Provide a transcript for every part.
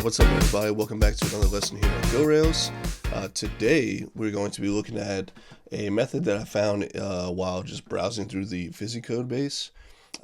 What's up, everybody? Welcome back to another lesson here on GoRails. Today we're going to be looking at a method that I found while just browsing through the PhysiCode base.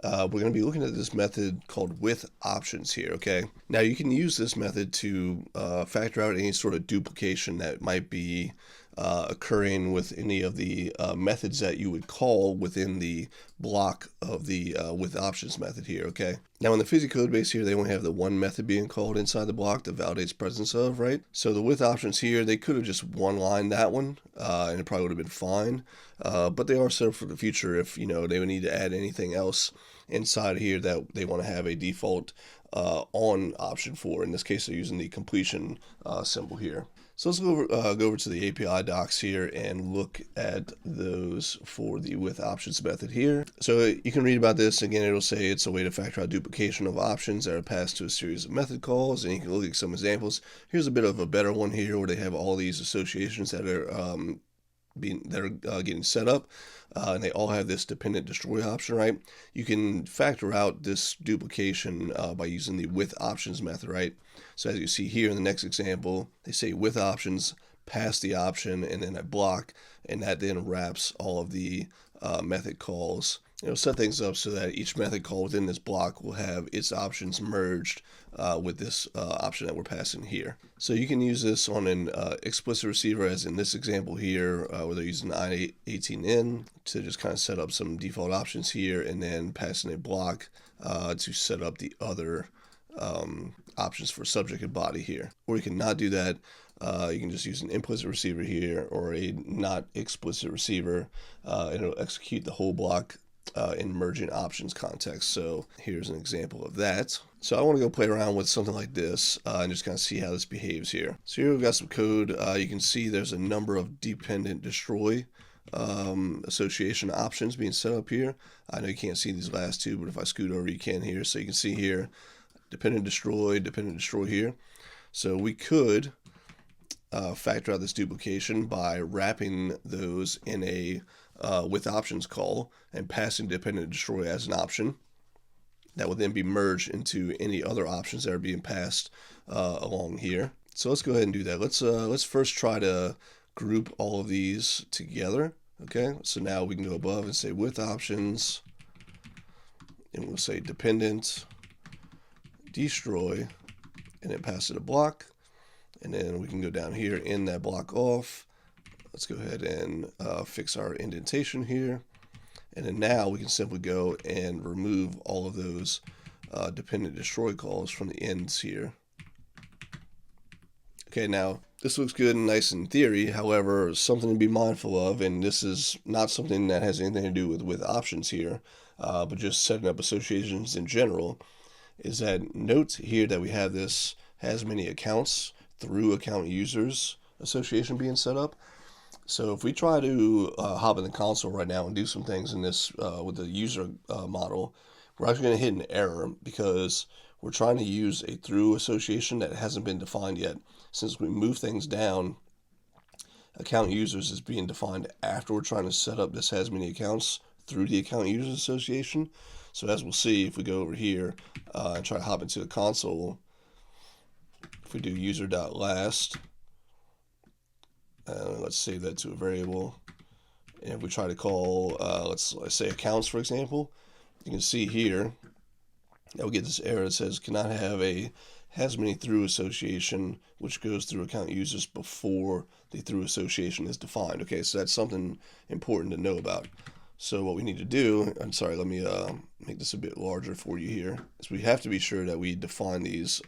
We're going to be looking at this method called with options here, okay? Now you can use this method to factor out any sort of duplication that might be occurring with any of the methods that you would call within the block of the with options method here, okay? Now in the PhysiCode base here, they only have the one method being called inside the block that validates presence of, right? So the with options here, they could have just one-lined that one, and it probably would have been fine. But they are set up for the future if, you know, they would need to add anything else inside here that they want to have a default on option for. In this case, they're using the completion symbol here. So let's go over to the API docs here and look at those for the with options method here. So you can read about this. Again, it'll say it's a way to factor out duplication of options that are passed to a series of method calls, and you can look at some examples. Here's a bit of a better one here where they have all these associations that are getting set up, and they all have this dependent destroy option, right? You can factor out this duplication by using the with options method, right? So as you see here in the next example, they say with options, pass the option, and then a block, and that then wraps all of the method calls. It'll set things up so that each method call within this block will have its options merged with this option that we're passing here. So you can use this on an explicit receiver, as in this example here, where they're using I18N to just kind of set up some default options here, and then passing a block to set up the other options for subject and body here. Or you can not do that. You can just use an implicit receiver here or a not explicit receiver, and it'll execute the whole block in merging options context. So here's an example of that. So I want to go play around with something like this and just kind of see how this behaves here. So here we've got some code. You can see there's a number of dependent destroy association options being set up here. I know you can't see these last two, but if I scoot over, you can here. So you can see here, dependent destroy here. So we could factor out this duplication by wrapping those in a with options call and passing dependent destroy as an option. That would then be merged into any other options that are being passed along here. So let's go ahead and do that. Let's first try to group all of these together. Okay, so now we can go above and say with options, and we'll say dependent destroy, and then pass it a block. And then we can go down here, end that block off. Let's go ahead and fix our indentation here. And then now we can simply go and remove all of those dependent destroy calls from the ends here. Okay, now this looks good and nice in theory. However, something to be mindful of, and this is not something that has anything to do with options here, but just setting up associations in general, is that note here that we have this has many accounts through account users association being set up. So if we try to hop in the console right now and do some things in this with the user model, we're actually going to hit an error because we're trying to use a through association that hasn't been defined yet. Since we move things down, account users is being defined after we're trying to set up this has many accounts through the account users association. So as we'll see, if we go over here and try to hop into the console, if we do user.last, let's save that to a variable, and if we try to call, let's say accounts, for example, you can see here that we get this error that says cannot have a has many through association, which goes through account users before the through association is defined. Okay, so that's something important to know about. So what we need to do, I'm sorry, let me make this a bit larger for you here, is we have to be sure that we define these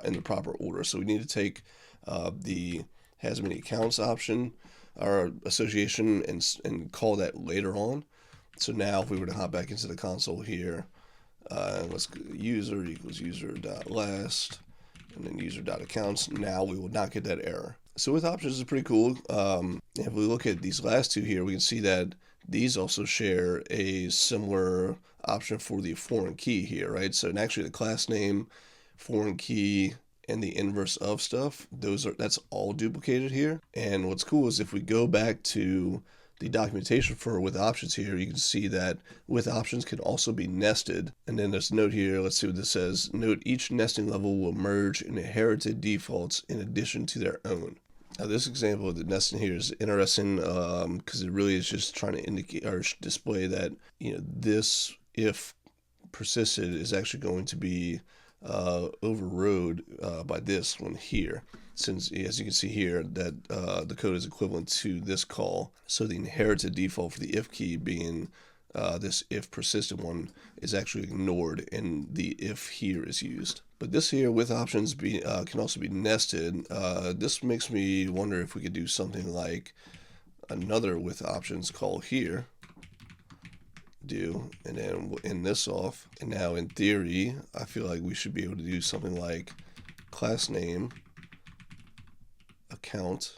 in the proper order. So we need to take the has many accounts option or association and call that later on. So now if we were to hop back into the console here, let's go user equals user.last and then user.accounts. Now we will not get that error. So with options is pretty cool. If we look at these last two here, we can see that these also share a similar option for the foreign key here, right? So actually the class name, foreign key, and the inverse of stuff, that's all duplicated here. And what's cool is if we go back to the documentation for with options here, you can see that with options can also be nested. And then there's a note here, let's see what this says. Note each nesting level will merge inherited defaults in addition to their own. Now this example of the nesting here is interesting because it really is just trying to indicate or display that, this if persisted is actually going to be overrode by this one here, since as you can see here that the code is equivalent to this call. So the inherited default for the if key being this if persistent one is actually ignored and the if here is used. But this here with options can also be nested. This makes me wonder if we could do something like another with options call here, and then we'll end this off. And now in theory, I feel like we should be able to do something like class name account.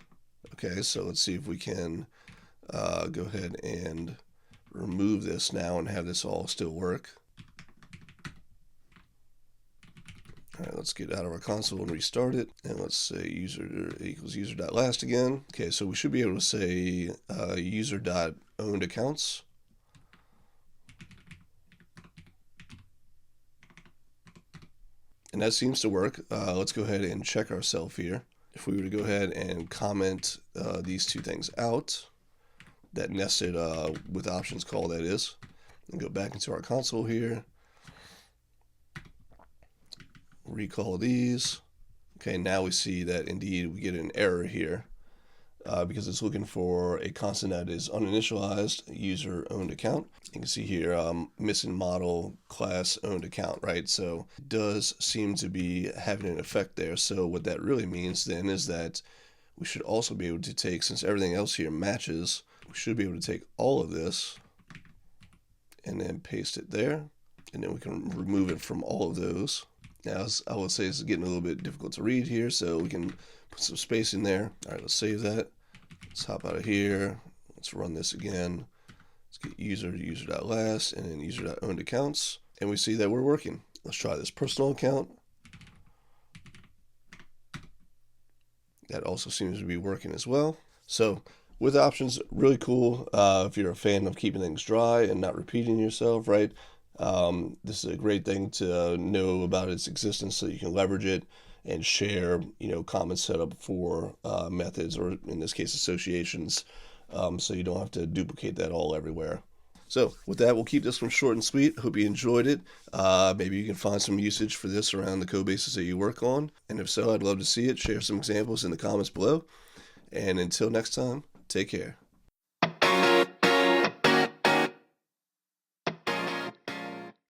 Okay, so let's see if we can go ahead and remove this now and have this all still work. All right, let's get out of our console and restart it. And let's say user equals user.last again. Okay, so we should be able to say user.owned accounts. And that seems to work. Let's go ahead and check ourselves here. If we were to go ahead and comment these two things out, that nested with options call that is, and go back into our console here, recall these. Okay, now we see that indeed we get an error here because it's looking for a constant that is uninitialized, user owned account. You can see here missing model class owned account, right? So it does seem to be having an effect there. So what that really means then is that we should also be able to take, since everything else here matches, we should be able to take all of this and then paste it there, and then we can remove it from all of those. Now, I will say this is getting a little bit difficult to read here, so we can put some space in there. All right, let's save that. Let's hop out of here. Let's run this again. Let's get user.last and then user.owned accounts, and we see that we're working. Let's try this personal account. That also seems to be working as well. So with options, really cool if you're a fan of keeping things dry and not repeating yourself, right? This is a great thing to know about its existence so you can leverage it and share, common setup for methods, or in this case, associations, so you don't have to duplicate that all everywhere. So with that, we'll keep this one short and sweet. Hope you enjoyed it. Maybe you can find some usage for this around the code bases that you work on. And if so, I'd love to see it. Share some examples in the comments below. And until next time, take care.